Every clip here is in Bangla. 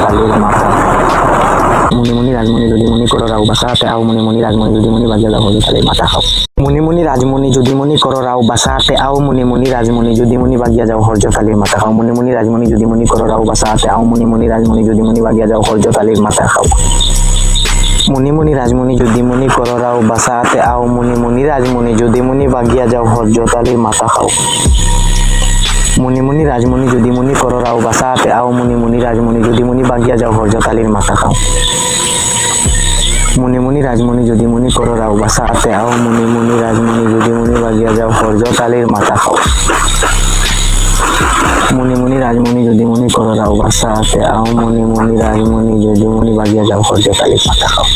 কালীর মাথা মুনি মুনি রাজমণি যদি মনি করো রাও বাসাতে আও মুনি মুনি রাজমণি যদি মনি বাগিয়া যাও হরজ কালীর মাথা খাও মুনি মুনি রাজমণি যদি মনি করো রাও বাসাতে আও মুনি মুনি রাজমণি যদি মনি বাগিয়া যাও হরজ কালীর মাথা খাও মুনি মুনি রাজমণি যদি মনি করো রাও বাসাতে আও মুনি মুনি রাজমণি যদি মনি বাগিয়া যাও হরজ কালীর মাথা খাও মুনি মুনি রাজমণি যদি মনি করো রাও বাসাতে আও মুনি মুনি রাজমণি যদি মনি বাগিয়া যাও হরজ কালীর মাথা খাও মুনি মুনি রাজমণি যদি মনি করো রাও বাসাতে আও মুনি মুনি রাজমণি যদি মনি বাগিয়া যাও হরজ কালীর মাথা খাও মুনি মুনি রাজমণি যদি মনি করো রাও বাসাতে আও মুনি মুনি রাজমণি যদি মনি বাগিয়া যাও হরজ কালীর মাথা খাও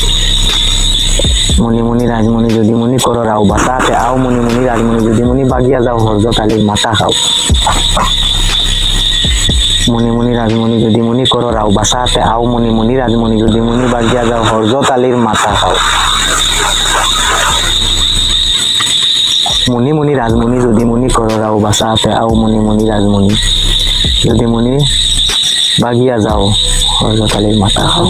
মুনি মুনি রাজমণি যদি মনি করো রাও বাসাতে আও মুনি মুনি রাজমণি যদি মনি বাগিয়া যাও হরজ কালীর মাথা খাও মুনি মুনি রাজমণি যদি মনি করো রাও বাসাতে আও মুনি মুনি রাজমণি যদি মনি বাগিয়া যাও হরজ কালীর মাথা খাও মুনি মুনি রাজমণি যদি মনি করো রাও বাসাতে আও মুনি মুনি রাজমণি যদি মনি বাগিয়া যাও হরজ কালীর মাথা খাও মুনি মুনি রাজমণি যদি মনি করো রাও বাসাতে আও মুনি মুনি রাজমণি যদি মনি বাগিয়া যাও হরজ কালীর মাথা খাও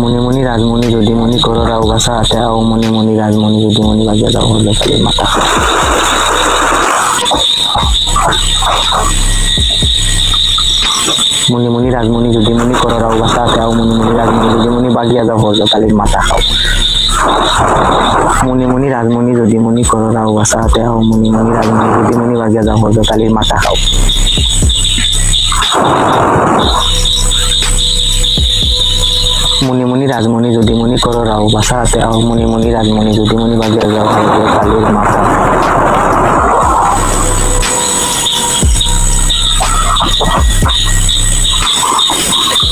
মুনি মুনি রাজমণি যদি মনি করো রাও বাসাতে আও মুনি মুনি রাজমণি যদি মনি বাগিয়া যাও হরজ কালীর মাথা খাও মুনি মুনি রাজমণি যদি মনি করো রাও বাসাতে আও মুনি মুনি রাজমণি যদি মনি বাগিয়া যাও হরজ কালীর মাথা খাও মুনি মুনি রাজমণি যদি মনি করো রাও বাসাতে আও মুনি মুনি রাজমণি যদি মনি বাগিয়া যাও হরজ কালীর মাথা খাও মুনি মুনি রাজমণি যদি মনি করো রাও বাসাতে আও মুনি মুনি রাজমণি যদি মনি বাগিয়া যাও হরজ কালীর মাথা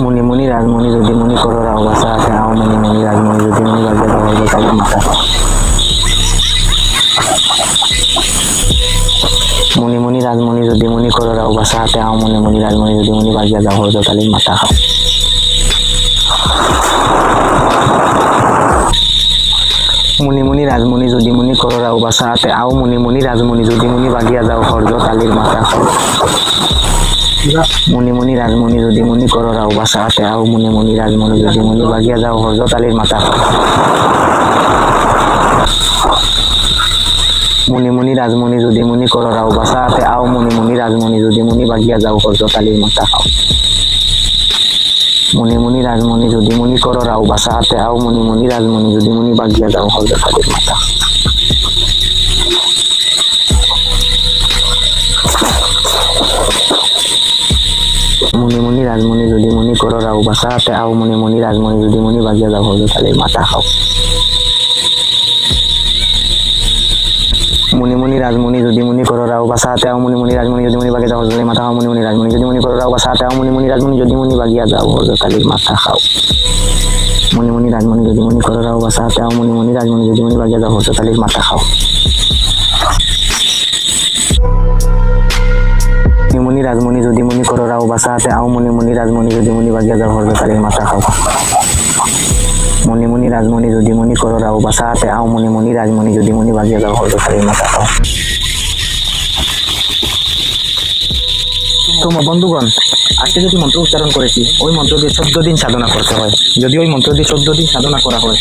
মুনি মুনি রাজমণি যদি মনি করো রাও বাসাতে আও মুনি মুনি রাজমণি যদি মনি বাগিয়া যাও হরজ কালীর মাথা মুনি মুনি রাজমণি যদি মনি করো রাও বাসাতে আও মুনি মুনি রাজমণি যদি মনি বাগিয়া যাও হরজ কালীর মাথা খাও মুনি মুনি রাজমণি যদি মনি করো রাও বাসাতে আও মুনি মুনি রাজমণি যদি মনি বাগিয়া যাও হরজ কালীর মাথা খাও মুনি মুনি রাজমণি যদি মনি করো রাও বাসাতে আও মুনি মুনি রাজমণি যদি মনি বাগিয়া যাও হরজ কালীর মাথা খাও মুনি মুনি রাজমণি যদি মনি করো রাও বাসাতে আও মুনি মুনি রাজমণি যদি মনি বাগিয়া যাও হরজ কালীর মাথা খাও মুনি মুনি রাজমণি যদি মনি করো রাও বাসাতে আও মুনি মুনি রাজমণি যদি মনি বাগিয়া যাও হরজ কালীর মাথা মুনি মুনি রাজমণি যদি মনি করো রাও বাসাতে আও মুনি মুনি রাজমণি যদি মনি বাগিয়া যাও হরজ কালীর মাথা খাও মুনি মুনি রাজমণি যদি মনি করো রাও বাসাতে আও মুনি মুনি রাজমণি যদি মনি বাগিয়া যাও হরজ কালীর মাথা খাও মুনি মুনি রাজমণি যদি মনি করো রাও বাসাতে আও মুনি মুনি রাজমণি যদি মনি বাগিয়া যাও হরজ কালীর মাথা খাও মুনি মুনি রাজমণি যদি মনি করো রাও বাসাতে আও মুনি মুনি রাজমণি যদি মনি বাগিয়া যাও হরজ কালীর মাথা খাও মুনি মুনি রাজমণি যদি মনি করো রাও বাসাতে আও মুনি মুনি রাজমণি যদি মনি বাগিয়া যাও হরজ কালীর মাথা খাও মুনি মুনি রাজমণি যদি মনি করো রাও বাসাতে আও মুনি মুনি রাজমণি যদি মনি বাগিয়া যাও হরজ কালীর মাথা খাও তো বন্ধুগণ, আজকে যদি মন্ত্র উচ্চারণ করেছি ওই মন্ত্র দিয়ে 14 দিন সাধনা করতে হয়। যদি ওই মন্ত্র দিয়ে 14 দিন সাধনা করা হয়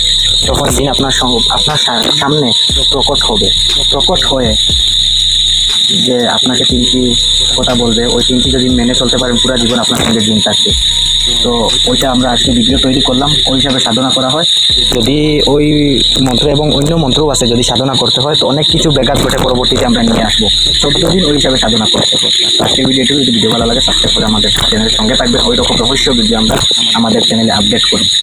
তখন দিন আপনার সামনে প্রকট হবে। প্রকট হয়ে যে আপনাকে 3টি কথা বলবে, ওই 3টি যদি মেনে চলতে পারেন পুরো জীবন আপনার সঙ্গে দিন থাকবে। তো ওইটা আমরা আজকে ভিডিও তৈরি করলাম, ওই হিসাবে সাধনা করা হয়। যদি ওই মন্ত্র এবং অন্য মন্ত্রও আছে যদি সাধনা করতে হয় তো অনেক কিছু ব্যাঘাত ঘটে পরবর্তীতে আমরা নিয়ে আসবো। 14 দিন ওই হিসাবে সাধনা করতে হবে। আজকের ভিডিওটি যদি ভিডিও ভালো লাগে সাবস্ক্রাইব করে আমাদের চ্যানেলের সঙ্গে থাকবে। ওই রকম রহস্য ভিডিও আমরা আমাদের চ্যানেলে আপডেট করি।